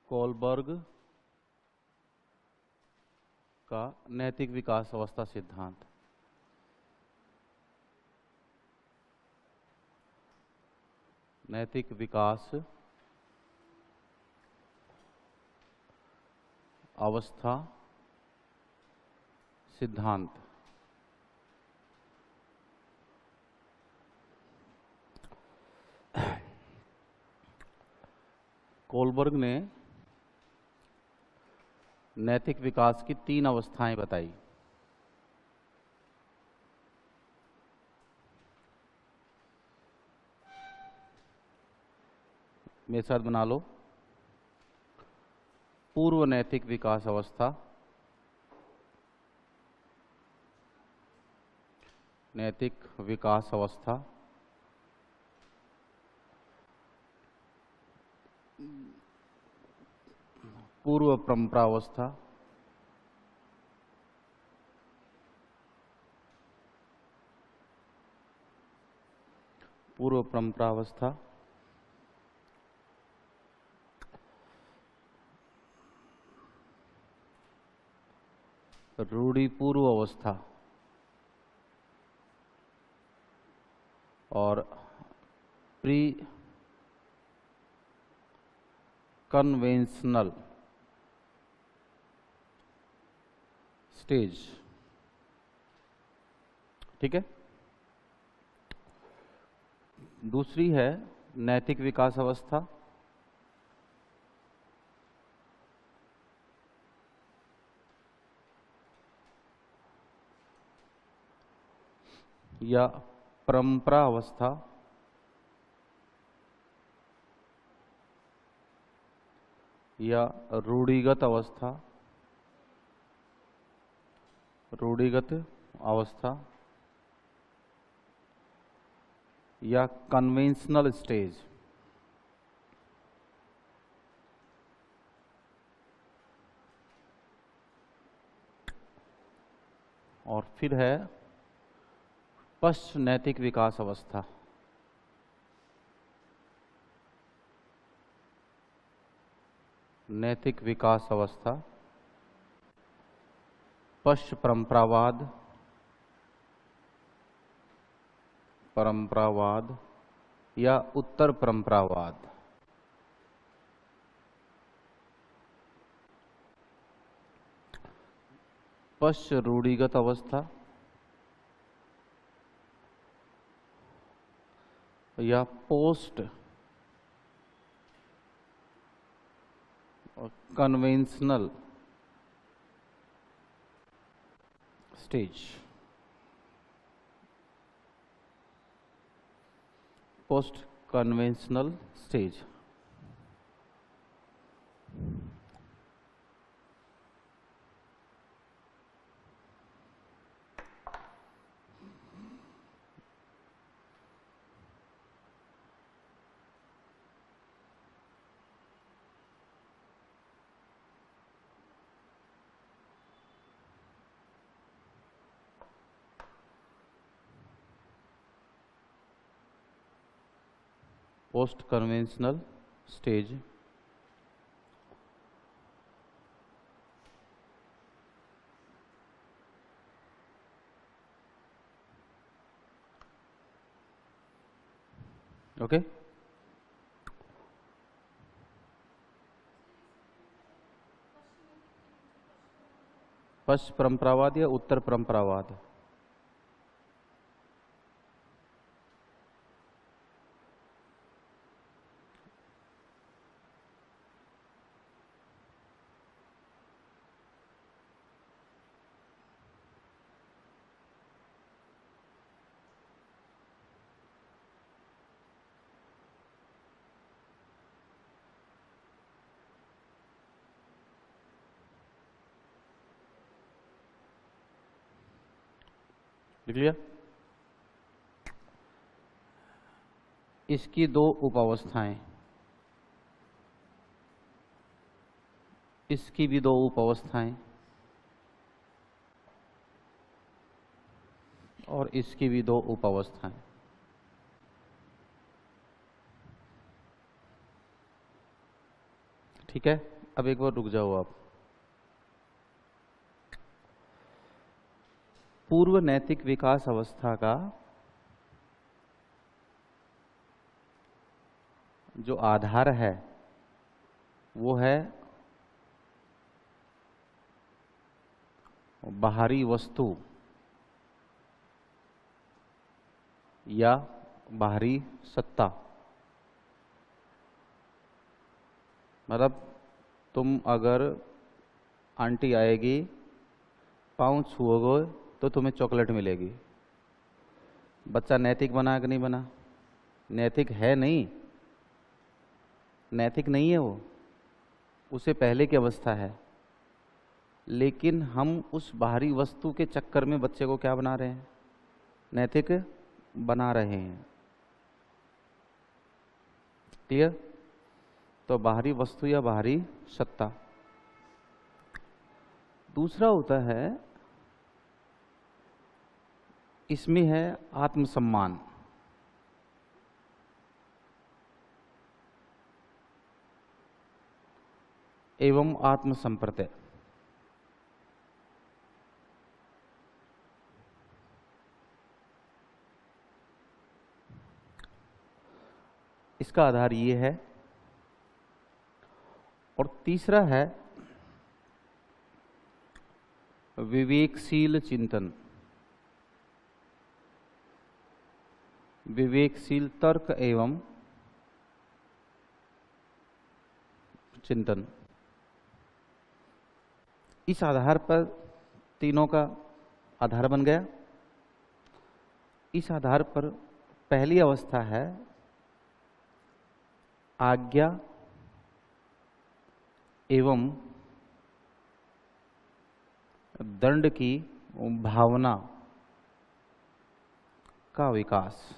Kohlberg का नैतिक विकास अवस्था सिद्धांत। नैतिक विकास अवस्था सिद्धांत। कोलबर्ग ने नैतिक विकास की 3 अवस्थाएं बताई। मेरे साथ बना लो। पूर्व नैतिक विकास अवस्था, नैतिक विकास अवस्था, पूर्व परंपरावस्था, पूर्व परंपरावस्था, रूढ़िपूर्व अवस्था और प्री कन्वेंशनल स्टेज। ठीक है। दूसरी है नैतिक विकास अवस्था, या परंपरा अवस्था, या रूढ़िगत अवस्था, रूढ़िगत अवस्था, या कन्वेंशनल स्टेज। और फिर है पश्च नैतिक विकास अवस्था। नैतिक विकास अवस्था, पश्च परंपरावाद, परंपरावाद या उत्तर परंपरावाद। पश्च रूढ़िगत अवस्था या post conventional stage. Post conventional stage. Post conventional stage okay. पश्च परंपरावाद या उत्तर परंपरावाद। लिख लिया। इसकी 2 उपावस्थाएं, इसकी भी 2 उपावस्थाएं और इसकी भी 2 उपावस्थाएं। ठीक है। अब एक बार रुक जाओ आप। पूर्व नैतिक विकास अवस्था का जो आधार है वो है बाहरी वस्तु या बाहरी सत्ता। मतलब तुम अगर आंटी आएगी, पाँव छुओगे तो तुम्हें चॉकलेट मिलेगी। बच्चा नैतिक बना कि नहीं बना? नैतिक है नहीं, नैतिक नहीं है वो, उसे पहले की अवस्था है। लेकिन हम उस बाहरी वस्तु के चक्कर में बच्चे को क्या बना रहे हैं? नैतिक बना रहे हैं। क्लियर? तो बाहरी वस्तु या बाहरी सत्ता। दूसरा होता है, इसमें है आत्मसम्मान। एवं आत्मसंप्रत्यय। इसका आधार ये है। और तीसरा है विवेकशील चिंतन, विवेकशील तर्क एवं चिंतन। इस आधार पर तीनों का आधार बन गया। इस आधार पर पहली अवस्था है आज्ञा एवं दंड की भावना का विकास,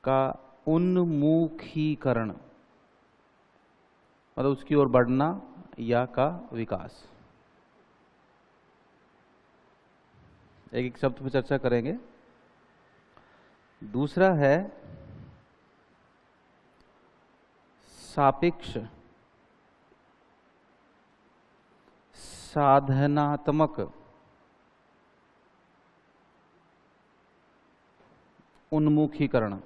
का उन्मुखीकरण, मतलब उसकी ओर बढ़ना या का विकास। एक एक शब्द पर चर्चा करेंगे। दूसरा है सापेक्ष साधनात्मक उन्मुखीकरण,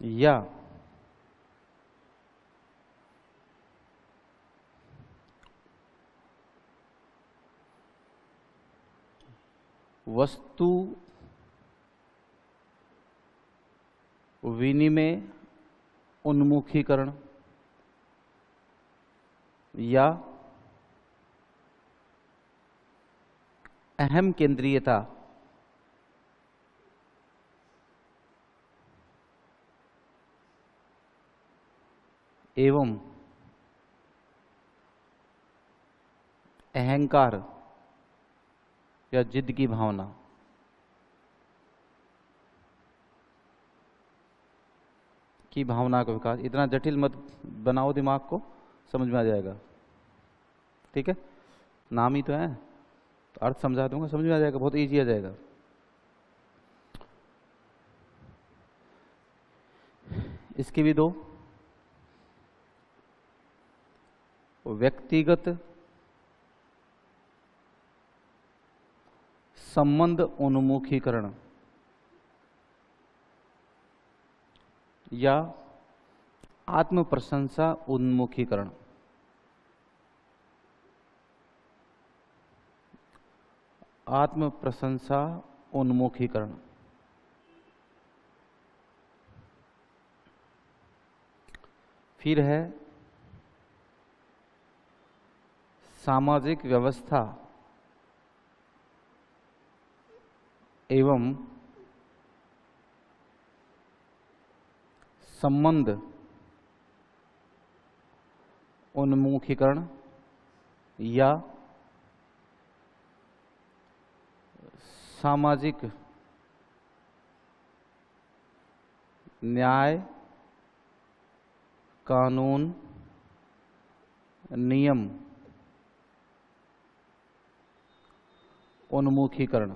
या वस्तु विनिमय उन्मुखीकरण, या अहम केंद्रीयता एवं अहंकार या जिद की भावना। की भावना का विकास। इतना जटिल मत बनाओ दिमाग को, समझ में आ जाएगा। ठीक है, नाम ही तो है, तो अर्थ समझा दूंगा, समझ में आ जाएगा, बहुत इजी आ जाएगा। इसके भी दो, व्यक्तिगत संबंध उन्मुखीकरण या आत्म प्रशंसा उन्मुखीकरण। आत्म प्रशंसा उन्मुखीकरण। फिर है सामाजिक व्यवस्था एवं संबंध उन्मुखीकरण या सामाजिक न्याय कानून नियम उन्मुखीकरण।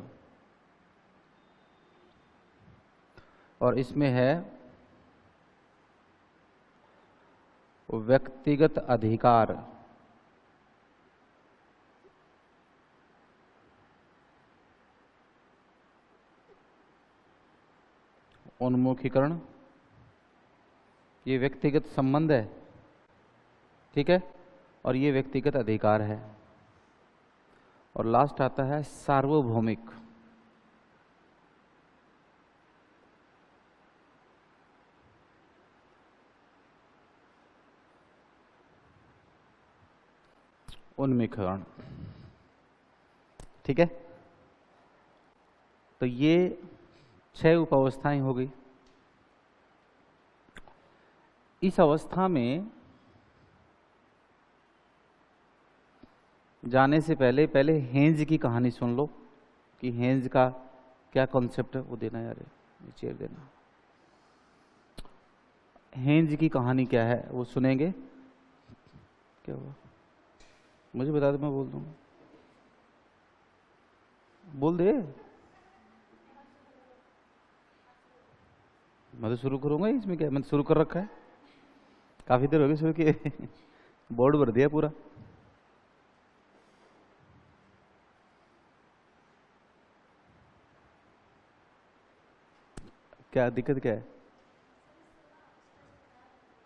और इसमें है व्यक्तिगत अधिकार, उन्मुखीकरण, ये व्यक्तिगत संबंध है, ठीक है, और ये व्यक्तिगत अधिकार है। और लास्ट आता है सार्वभौमिक, उन्मुखीकरण, ठीक है। तो ये 6 उपावस्थाएं हो गई। इस अवस्था में जाने से पहले हेंज की कहानी सुन लो कि हेंज का क्या कॉन्सेप्ट है। वो देना यार, ये चेयर देना। हेंज की कहानी क्या है वो सुनेंगे। क्या हुआ मुझे बता दो, मैं बोल दूंगा। बोल दे, मैं तो शुरू करूंगा। इसमें क्या, मैंने शुरू कर रखा है, काफी देर हो गई शुरू किए। बोर्ड भर दिया पूरा। क्या दिक्कत क्या है?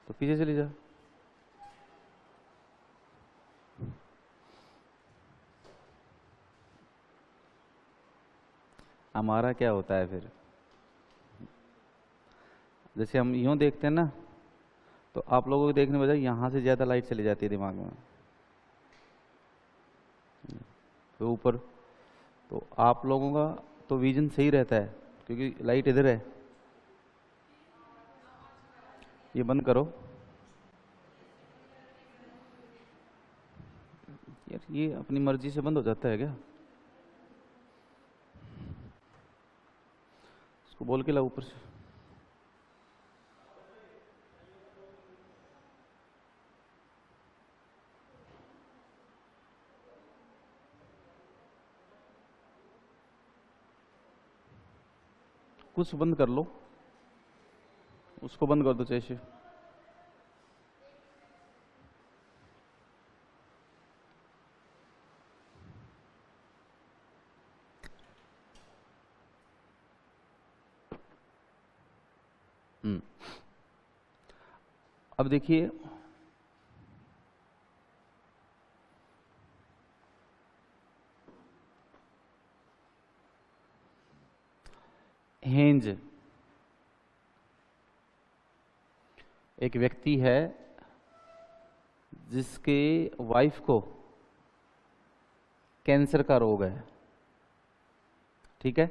तो पीछे चली जा। हमारा क्या होता है फिर, जैसे हम यूं देखते हैं ना, तो आप लोगों को देखने बजाय यहां से ज्यादा लाइट चली जाती है दिमाग में, तो ऊपर। तो आप लोगों का तो विजन सही रहता है क्योंकि लाइट इधर है। ये बंद करो यार, ये अपनी मर्जी से बंद हो जाता है क्या? इसको बोल के ला ऊपर से। कुछ बंद कर लो, उसको बंद कर दो जैसे। अब देखिए, हेंज एक व्यक्ति है जिसके वाइफ को कैंसर का रोग है, ठीक है।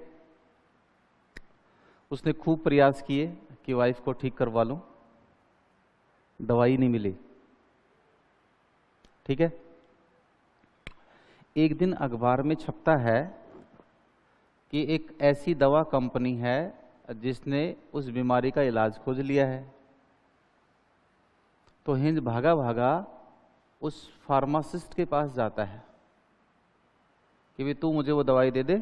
उसने खूब प्रयास किए कि वाइफ को ठीक करवा लूं, दवाई नहीं मिली, ठीक है। एक दिन अखबार में छपता है कि एक ऐसी दवा कंपनी है जिसने उस बीमारी का इलाज खोज लिया है। तो हिंद भागा भागा उस फार्मासिस्ट के पास जाता है कि भाई तू मुझे वो दवाई दे दे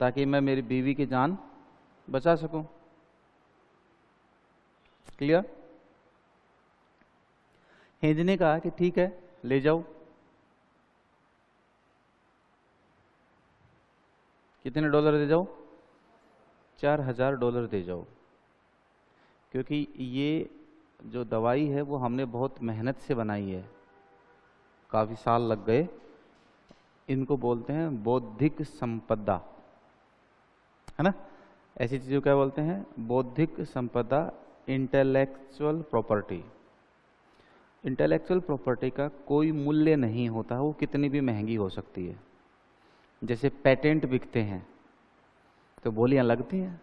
ताकि मैं मेरी बीवी की जान बचा सकूं। क्लियर? हिंद ने कहा कि ठीक है, ले जाओ। कितने डॉलर दे जाओ? $4000 दे जाओ, क्योंकि ये जो दवाई है वो हमने बहुत मेहनत से बनाई है, काफ़ी साल लग गए। इनको बोलते हैं बौद्धिक संपदा, है ना। ऐसी चीज़ों क्या बोलते हैं? बौद्धिक संपदा, इंटेलेक्चुअल प्रॉपर्टी। इंटेलेक्चुअल प्रॉपर्टी का कोई मूल्य नहीं होता, वो कितनी भी महंगी हो सकती है। जैसे पेटेंट बिकते हैं तो बोलियां लगती हैं,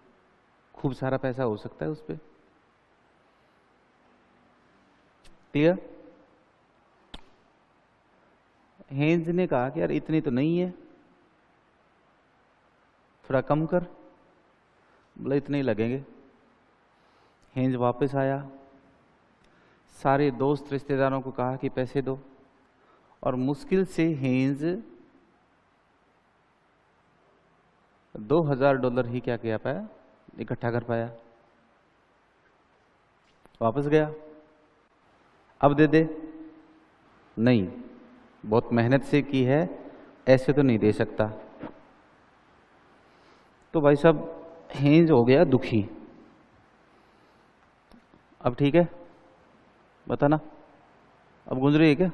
खूब सारा पैसा हो सकता है उस पर। क्लियर? हेंज ने कहा कि यार इतनी तो नहीं है, थोड़ा कम कर। बोला इतने ही लगेंगे। हेंज वापस आया, सारे दोस्त रिश्तेदारों को कहा कि पैसे दो, और मुश्किल से हेंज $2000 ही क्या किया पाया, इकट्ठा कर पाया, वापस गया, अब दे दे, नहीं, बहुत मेहनत से की है, ऐसे तो नहीं दे सकता। तो भाई साहब हेंज हो गया दुखी। अब ठीक है, बताना, अब गूंज रही है क्या?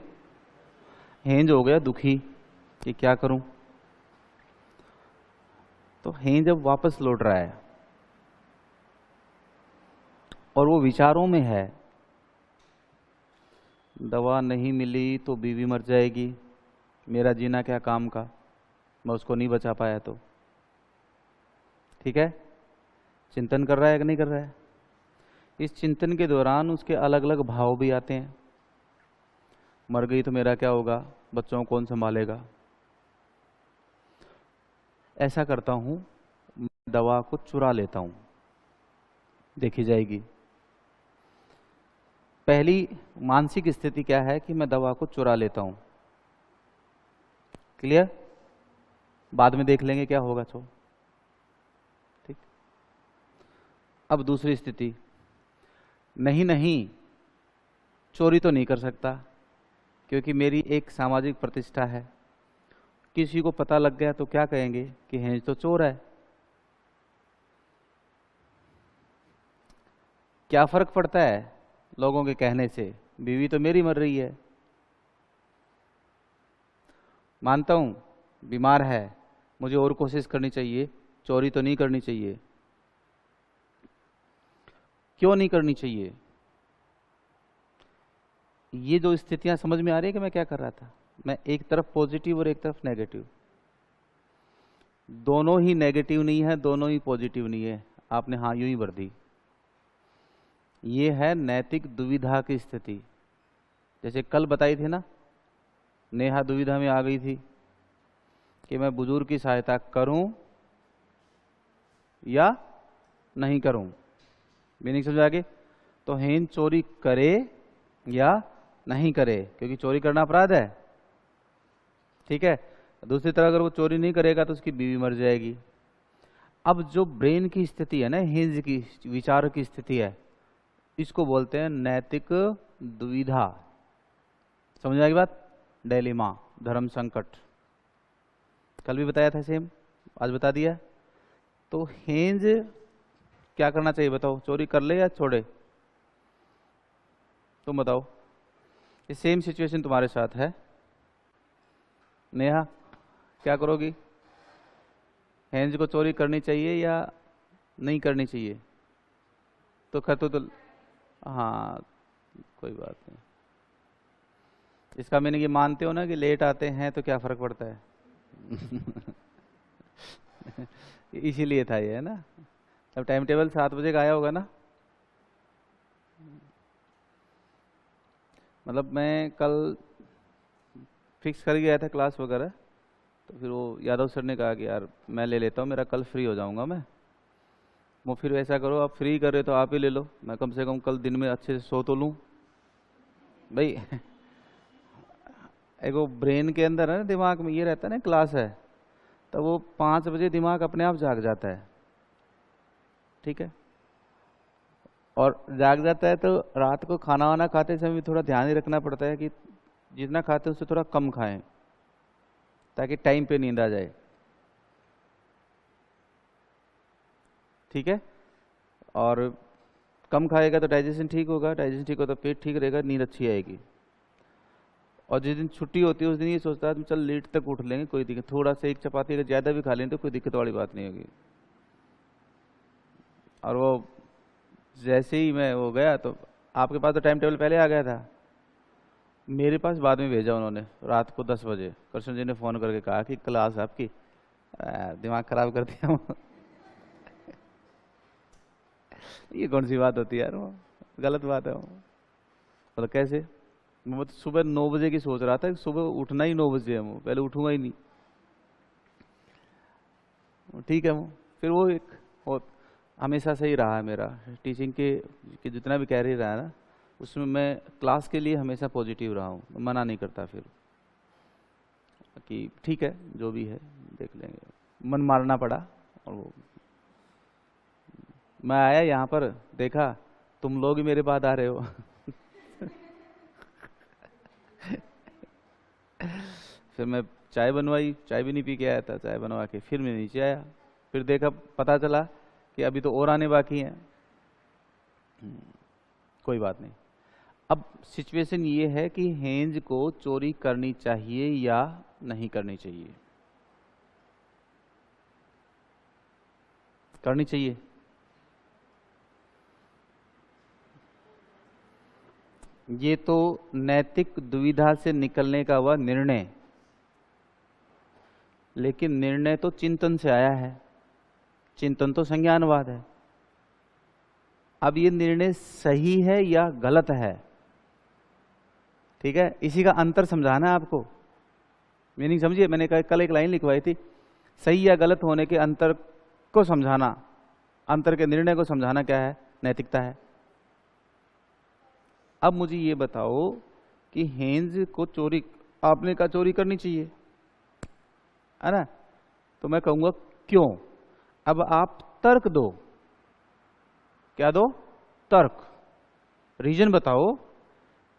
हेंज हो गया दुखी कि क्या करूं। तो हेंज अब वापस लौट रहा है और वो विचारों में है, दवा नहीं मिली तो बीवी मर जाएगी, मेरा जीना क्या काम का, मैं उसको नहीं बचा पाया तो। ठीक है, चिंतन कर रहा है कि नहीं कर रहा है? इस चिंतन के दौरान उसके अलग अलग भाव भी आते हैं, मर गई तो मेरा क्या होगा, बच्चों को कौन संभालेगा। ऐसा करता हूं, मैं दवा को चुरा लेता हूं, देखी जाएगी। पहली मानसिक स्थिति क्या है कि मैं दवा को चुरा लेता हूं। क्लियर? बाद में देख लेंगे क्या होगा। तो ठीक, अब दूसरी स्थिति, नहीं नहीं, चोरी तो नहीं कर सकता क्योंकि मेरी एक सामाजिक प्रतिष्ठा है, किसी को पता लग गया तो क्या कहेंगे कि हेंज तो चोर है। क्या फर्क पड़ता है लोगों के कहने से, बीवी तो मेरी मर रही है। मानता हूं बीमार है, मुझे और कोशिश करनी चाहिए, चोरी तो नहीं करनी चाहिए। क्यों नहीं करनी चाहिए? ये दो स्थितियां समझ में आ रही है कि मैं क्या कर रहा था? मैं एक तरफ पॉजिटिव और एक तरफ नेगेटिव, दोनों ही नेगेटिव नहीं है, दोनों ही पॉजिटिव नहीं है। आपने हाँ यूं ही भर दी। ये है नैतिक दुविधा की स्थिति। जैसे कल बताई थी ना, नेहा दुविधा में आ गई थी कि मैं बुजुर्ग की सहायता करूं या नहीं करूं। मीनिंग समझ आ गई? तो हेन चोरी करे या नहीं करे, क्योंकि चोरी करना अपराध है। ठीक है, दूसरी तरह अगर वो चोरी नहीं करेगा तो उसकी बीवी मर जाएगी। अब जो ब्रेन की स्थिति है ना, हिंज की विचार की स्थिति है, इसको बोलते हैं नैतिक दुविधा। समझ आएगी बात? डेलिमा, धर्म संकट, कल भी बताया था सेम, आज बता दिया। तो हेंज क्या करना चाहिए बताओ, चोरी कर ले या छोड़े? तुम बताओ, ये सेम सिचुएशन तुम्हारे साथ है। नेहा क्या करोगी? हेंज को चोरी करनी चाहिए या नहीं करनी चाहिए? तो कर तो हाँ, कोई बात नहीं। इसका मीनिंग ये मानते हो ना कि लेट आते हैं तो क्या फर्क पड़ता है? इसीलिए था ये, है ना? अब टाइम टेबल 7 बजे का आया होगा ना? मतलब मैं कल फिक्स कर गया था क्लास वगैरह, तो फिर वो यादव सर ने कहा कि यार मैं ले लेता हूँ, मेरा कल फ्री हो जाऊंगा मैं। वो फिर ऐसा करो, आप फ्री कर रहे तो आप ही ले लो, मैं कम से कम कल दिन में अच्छे से सो तो लूँ भाई। एक वो ब्रेन के अंदर है ना, दिमाग में ये रहता है ना क्लास है, तो वो 5 बजे दिमाग अपने आप जाग जाता है। ठीक है, और जाग जाता है तो रात को खाना वाना खाते समय भी थोड़ा ध्यान ही रखना पड़ता है कि जितना खाते हैं उससे थोड़ा कम खाएं, ताकि टाइम पे नींद आ जाए। ठीक है, और कम खाएगा तो डाइजेशन ठीक होगा, डाइजेशन ठीक होगा तो पेट ठीक रहेगा, नींद अच्छी आएगी। और जिस दिन छुट्टी होती है उस दिन ये सोचता है चल लेट तक उठ लेंगे, कोई दिक्कत, थोड़ा सा एक चपाती अगर ज़्यादा भी खा लें तो कोई दिक्कत वाली बात नहीं होगी। और वो जैसे ही मैं वो गया तो आपके पास तो टाइम टेबल पहले आ गया था, मेरे पास बाद में भेजा उन्होंने रात को 10 बजे। कृष्ण जी ने फ़ोन करके कहा कि क्लास आपकी, दिमाग खराब कर दिया। ये कौन सी बात होती है यार, वो गलत बात है वो। मतलब कैसे? मैं तो सुबह 9 बजे की सोच रहा था कि सुबह उठना ही 9 बजे है, वो पहले उठूंगा ही नहीं। ठीक है, वो फिर वो एक वो हमेशा से ही रहा है मेरा टीचिंग के जितना भी कैरियर रहा है ना, उसमें मैं क्लास के लिए हमेशा पॉजिटिव रहा हूँ, मना नहीं करता फिर कि ठीक है जो भी है देख लेंगे। मन मारना पड़ा और वो मैं आया यहाँ पर, देखा तुम लोग ही मेरे बाद आ रहे हो। फिर मैं चाय बनवाई, चाय भी नहीं पी के आया था, चाय बनवा के फिर मैं नीचे आया, फिर देखा पता चला कि अभी तो और आने बाकी हैं। कोई बात नहीं। अब सिचुएशन ये है कि हेंज को चोरी करनी चाहिए या नहीं करनी चाहिए? करनी चाहिए। ये तो नैतिक दुविधा से निकलने का हुआ निर्णय, लेकिन निर्णय तो चिंतन से आया है, चिंतन तो संज्ञानवाद है। अब ये निर्णय सही है या गलत है, ठीक है, इसी का अंतर समझाना है आपको। मीनिंग समझिए, मैंने कल एक लाइन लिखवाई थी, सही या गलत होने के अंतर को समझाना, अंतर के निर्णय को समझाना क्या है? नैतिकता है। अब मुझे ये बताओ कि हेंज को चोरी, आपने कहा चोरी करनी चाहिए, है ना, तो मैं कहूंगा क्यों। अब आप तर्क दो, क्या दो? तर्क, रीजन बताओ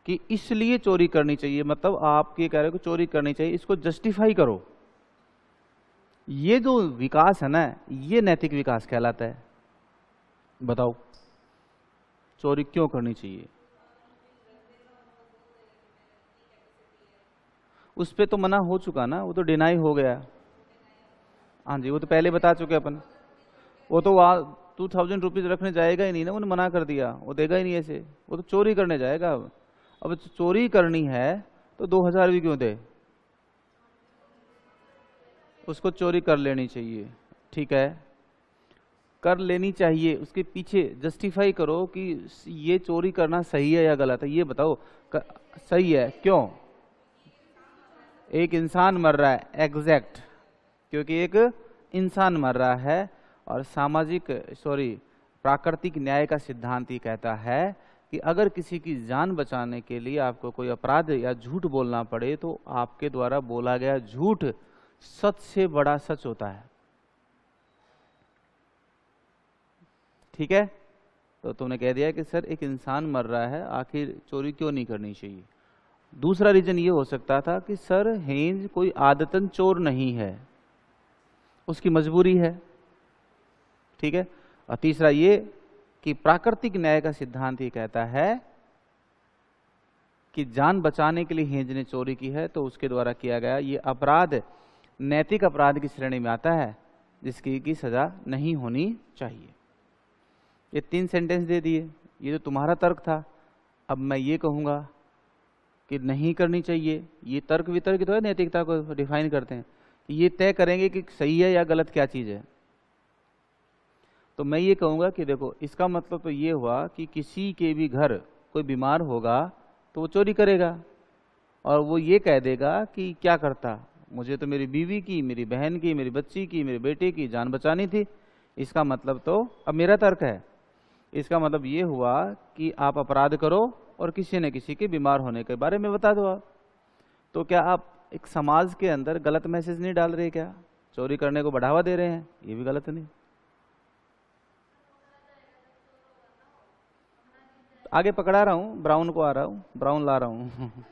कि इसलिए चोरी करनी चाहिए, मतलब आप ये कह रहे हो कि चोरी करनी चाहिए, इसको जस्टिफाई करो। ये जो विकास है ना, ये नैतिक विकास कहलाता है। बताओ चोरी क्यों करनी चाहिए? उस पे तो मना हो चुका ना, वो तो डिनाई हो गया। हाँ जी, वो तो पहले बता चुके अपन। वो तो वहाँ 2000 रुपीज रखने जाएगा ही नहीं ना, उन्होंने मना कर दिया, वो देगा ही नहीं ऐसे, वो तो चोरी करने जाएगा। अब चोरी करनी है तो 2000 भी क्यों दे, उसको चोरी कर लेनी चाहिए। ठीक है, कर लेनी चाहिए, उसके पीछे जस्टिफाई करो कि ये चोरी करना सही है या गलत है, ये बताओ। सही है क्यों? एक इंसान मर रहा है, एग्जैक्ट, क्योंकि एक इंसान मर रहा है, और प्राकृतिक न्याय का सिद्धांत ये कहता है कि अगर किसी की जान बचाने के लिए आपको कोई अपराध या झूठ बोलना पड़े तो आपके द्वारा बोला गया झूठ सच से बड़ा सच होता है। ठीक है, तो तुमने कह दिया कि सर एक इंसान मर रहा है, आखिर चोरी क्यों नहीं करनी चाहिए। दूसरा रीजन ये हो सकता था कि सर हेंज कोई आदतन चोर नहीं है, उसकी मजबूरी है। ठीक है, और तीसरा ये कि प्राकृतिक न्याय का सिद्धांत ये कहता है कि जान बचाने के लिए हेंज ने चोरी की है, तो उसके द्वारा किया गया ये अपराध नैतिक अपराध की श्रेणी में आता है, जिसकी की सजा नहीं होनी चाहिए। ये 3 सेंटेंस दे दिए, ये तो तुम्हारा तर्क था। अब मैं ये कहूंगा कि नहीं करनी चाहिए, ये तर्क वितर्क तो है, नैतिकता को डिफाइन करते हैं कि ये तय करेंगे कि सही है या गलत क्या चीज है। तो मैं ये कहूंगा कि देखो, इसका मतलब तो ये हुआ कि किसी के भी घर कोई बीमार होगा तो वो चोरी करेगा, और वो ये कह देगा कि क्या करता, मुझे तो मेरी बीवी की, मेरी बहन की, मेरी बच्ची की, मेरे बेटे की जान बचानी थी। इसका मतलब तो, अब मेरा तर्क है, इसका मतलब ये हुआ कि आप अपराध करो और किसी न किसी के बीमार होने के बारे में बता दो आप। तो क्या आप एक समाज के अंदर गलत मैसेज नहीं डाल रहे? क्या चोरी करने को बढ़ावा दे रहे हैं? ये भी गलत नहीं। आगे पकड़ा रहा हूँ, ब्राउन को आ रहा हूँ, ब्राउन ला रहा हूँ।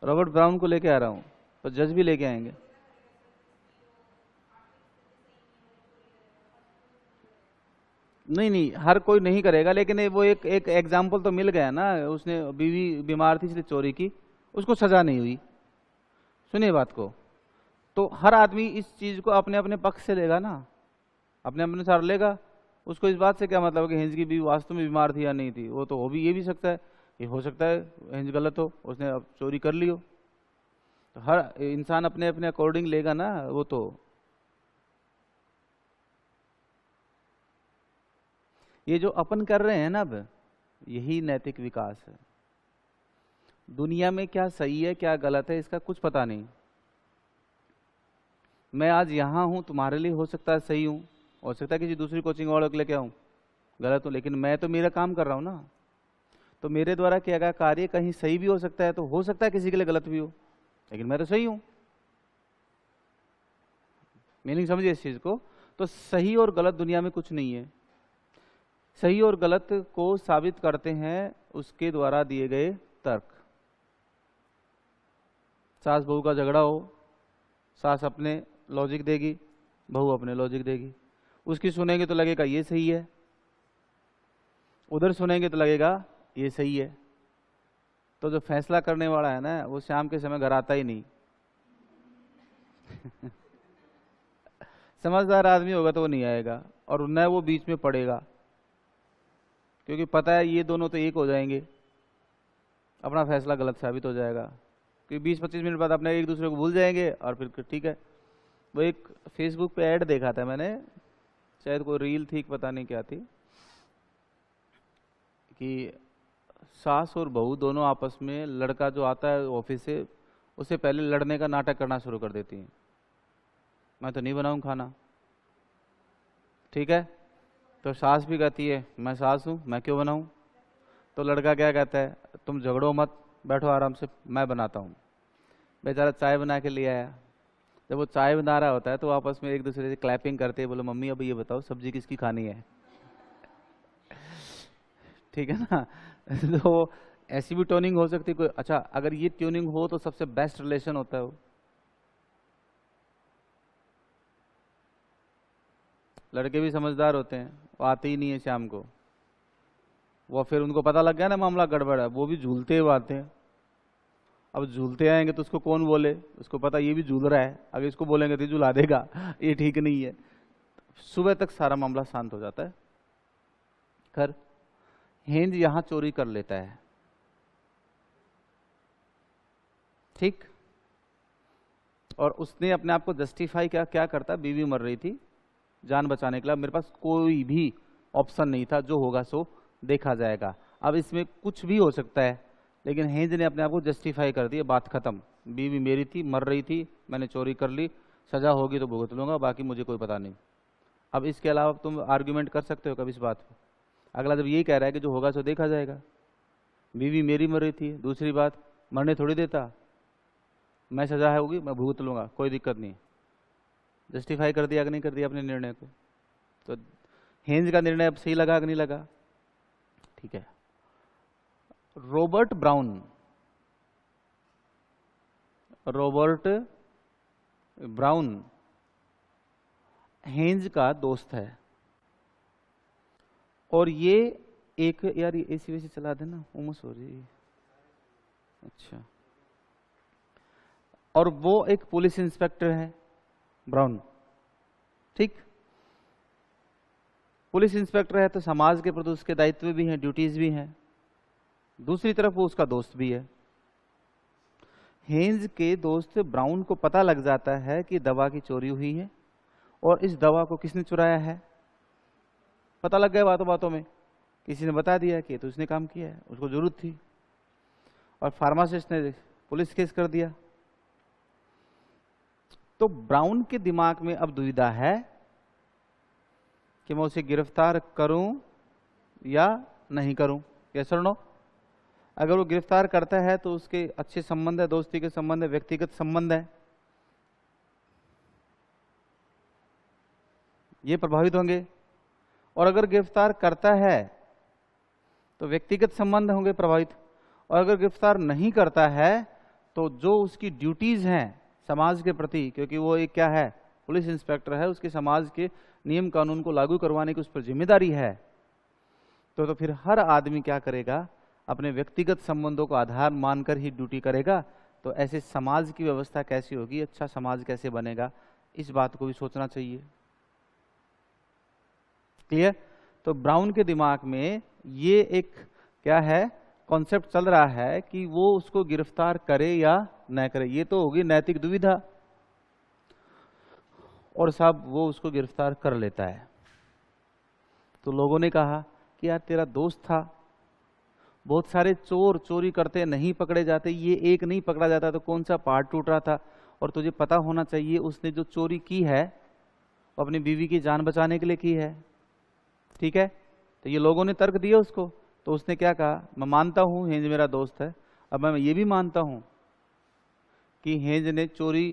रॉबर्ट ब्राउन को लेके आ रहा हूँ, तो जज भी लेके आएंगे। नहीं नहीं, हर कोई नहीं करेगा, लेकिन वो एक एग्जाम्पल तो मिल गया ना, उसने बीवी बीमार थी इसलिए चोरी की, उसको सजा नहीं हुई। सुनिए बात को, तो हर आदमी इस चीज को अपने अपने पक्ष से लेगा ना, अपने अपने अनुसार लेगा। उसको इस बात से क्या मतलब कि हेंज की बीवी वास्तव में बीमार थी या नहीं थी, वो तो हो भी, ये भी सकता है, ये हो सकता है हेंज गलत हो, उसने अब चोरी कर ली हो। तो हर इंसान अपने अपने अकॉर्डिंग लेगा ना वो। तो ये जो अपन कर रहे हैं ना, अब यही नैतिक विकास है। दुनिया में क्या सही है क्या गलत है इसका कुछ पता नहीं। मैं आज यहां हूं, तुम्हारे लिए हो सकता है सही हूं, हो सकता है किसी दूसरी कोचिंग वालों के लेके आऊं गलत हूं, लेकिन मैं तो मेरा काम कर रहा हूं ना। तो मेरे द्वारा किया गया कार्य कहीं सही भी हो सकता है, तो हो सकता है किसी के लिए गलत भी हो, लेकिन मैं तो सही हूं। मीनिंग समझिए इस चीज को। तो सही और गलत दुनिया में कुछ नहीं है, सही और गलत को साबित करते हैं उसके द्वारा दिए गए तर्क। सास बहू का झगड़ा हो, सास अपने लॉजिक देगी, बहू अपने लॉजिक देगी। उसकी सुनेंगे तो लगेगा ये सही है, उधर सुनेंगे तो लगेगा ये सही है। तो जो फैसला करने वाला है ना, वो शाम के समय घर आता ही नहीं। समझदार आदमी होगा तो वो नहीं आएगा, और न वो बीच में पड़ेगा, क्योंकि पता है ये दोनों तो एक हो जाएंगे, अपना फैसला गलत साबित हो जाएगा। क्योंकि 20-25 मिनट बाद अपने एक दूसरे को भूल जाएंगे और फिर ठीक है। वो एक फेसबुक पे ऐड देखा था मैंने, शायद कोई रील थी, पता नहीं क्या थी, कि सास और बहू दोनों आपस में, लड़का जो आता है ऑफिस से, उससे पहले लड़ने का नाटक करना शुरू कर देती हैं। मैं तो नहीं बनाऊं खाना, ठीक है। तो सास भी कहती है मैं सास हूँ, मैं क्यों बनाऊं। तो लड़का क्या कहता है, तुम झगड़ो मत, बैठो आराम से, मैं बनाता हूँ। बेचारा चाय बना के ले आया। जब वो चाय बना रहा होता है तो आपस में एक दूसरे से क्लैपिंग करते हैं, बोले मम्मी अब ये बताओ सब्जी किसकी खानी है। ठीक है ना। तो ऐसी भी ट्यूनिंग हो सकती है कोई। अच्छा, अगर ये ट्यूनिंग हो तो सबसे बेस्ट रिलेशन होता है वो। लड़के भी समझदार होते हैं, वो आते ही नहीं है शाम को। वो फिर उनको पता लग गया ना मामला गड़बड़ है, वो भी झूलते हुए आते हैं। अब झूलते आएंगे तो उसको कौन बोले, उसको पता ये भी झूल रहा है, अगर इसको बोलेंगे तो झुला देगा, ये ठीक नहीं है। सुबह तक सारा मामला शांत हो जाता है। खैर, हेंज यहां चोरी कर लेता है, ठीक। और उसने अपने आप को जस्टिफाई क्या करता, बीवी मर रही थी, जान बचाने के लिए मेरे पास कोई भी ऑप्शन नहीं था, जो होगा सो देखा जाएगा। अब इसमें कुछ भी हो सकता है, लेकिन हेंज ने अपने आप को जस्टिफाई कर दिया, बात खत्म। बीवी मेरी थी, मर रही थी, मैंने चोरी कर ली, सजा होगी तो भुगत लूंगा, बाकी मुझे कोई पता नहीं। अब इसके अलावा तुम आर्ग्यूमेंट कर सकते हो कभी इस बात पे। अगला जब यही कह रहा है कि जो होगा सो देखा जाएगा, बीवी मेरी मर रही थी, दूसरी बात मरने थोड़ी देता, मैं सजा होगी मैं भुगत लूंगा, कोई दिक्कत नहीं। जस्टिफाई कर दिया कि नहीं कर दिया अपने निर्णय को। तो हेंज का निर्णय अब सही लगा कि नहीं लगा, ठीक है। रॉबर्ट ब्राउन हेंज का दोस्त है, और ये एक, यार ये एसी वैसी चला देना, उमस हो रही है। अच्छा, और वो एक पुलिस इंस्पेक्टर है ब्राउन, ठीक। पुलिस इंस्पेक्टर है तो समाज के प्रति उसके दायित्व भी हैं, ड्यूटीज भी हैं। दूसरी तरफ वो उसका दोस्त भी है। हेंज के दोस्त ब्राउन को पता लग जाता है कि दवा की चोरी हुई है, और इस दवा को किसने चुराया है पता लग गया बातों बातों में, किसी ने बता दिया कि तो उसने काम किया है, उसको जरूरत थी। और फार्मासिस्ट ने पुलिस केस कर दिया। तो ब्राउन के दिमाग में अब दुविधा है कि मैं उसे गिरफ्तार करूं या नहीं करूं, यस और नो। अगर वो गिरफ्तार करता है तो उसके अच्छे संबंध है, दोस्ती के संबंध है, व्यक्तिगत संबंध है, ये प्रभावित होंगे। और अगर गिरफ्तार करता है तो व्यक्तिगत संबंध होंगे प्रभावित। और अगर गिरफ्तार नहीं करता है तो जो उसकी ड्यूटीज हैं समाज के प्रति, क्योंकि वो एक क्या है, पुलिस इंस्पेक्टर है, उसके समाज के नियम कानून को लागू करवाने की उस पर जिम्मेदारी है। तो फिर हर आदमी क्या करेगा, अपने व्यक्तिगत संबंधों को आधार मानकर ही ड्यूटी करेगा। तो ऐसे समाज की व्यवस्था कैसी होगी, अच्छा समाज कैसे बनेगा, इस बात को भी सोचना चाहिए। क्लियर। तो ब्राउन के दिमाग में ये एक क्या है, कॉन्सेप्ट चल रहा है कि वो उसको गिरफ्तार करे या न करे। ये तो होगी नैतिक दुविधा, और साहब वो उसको गिरफ्तार कर लेता है। तो लोगों ने कहा कि यार तेरा दोस्त था, बहुत सारे चोर चोरी करते नहीं पकड़े जाते, ये एक नहीं पकड़ा जाता तो कौन सा पहाड़ टूट रहा था। और तुझे पता होना चाहिए उसने जो चोरी की है वो अपनी बीवी की जान बचाने के लिए की है, ठीक है। तो ये लोगों ने तर्क दिया उसको। तो उसने क्या कहा, मैं मानता हूं हेंज मेरा दोस्त है, अब मैं ये भी मानता हूं कि हेंज ने चोरी